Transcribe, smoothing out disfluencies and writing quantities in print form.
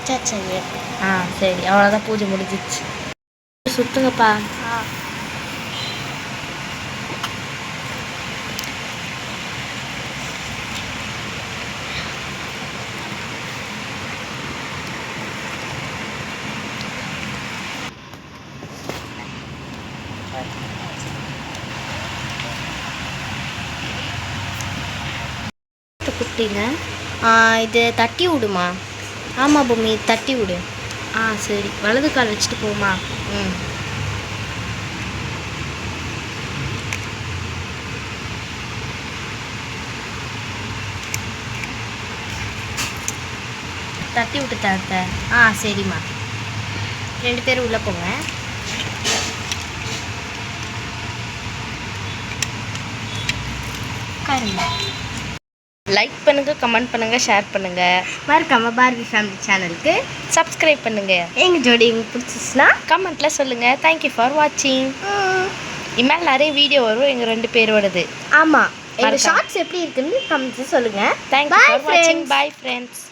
வச்சாச்சு. சரி, அவ்வளோதான், பூஜை முடிஞ்சிச்சு. சுத்துங்கப்பா. குட்டிங்க இது தட்டி விடுமா? ஆமாம் பூமி, தட்டி விடு. சரி, வலது கால் வச்சுட்டு போமா? தட்டி விட்டு தாத்த. சரிம்மா. 2 பேரும் உள்ளே போங்க. உட்காருங்க. லைக் பண்ணுங்கள், கமெண்ட் பண்ணுங்கள், ஷேர் பண்ணுங்கள். மறக்காம பார்வி ஃபேமிலி சேனலுக்கு சப்ஸ்கிரைப் பண்ணுங்கள். எங்கள் ஜோடி உங்களுக்கு பிடிச்சிச்சுன்னா கமெண்ட்டில் சொல்லுங்கள். தேங்க்யூ ஃபார் வாட்சிங். இனிமேல் நிறைய வீடியோ வரும் எங்கள் 2 பேரோடது. ஆமாம், எங்கள் ஷார்ட்ஸ் எப்படி இருக்குன்னு கமெண்ட்ஸ் சொல்லுங்கள். தேங்க்யூ ஃபார் வாட்சிங். Bye friends.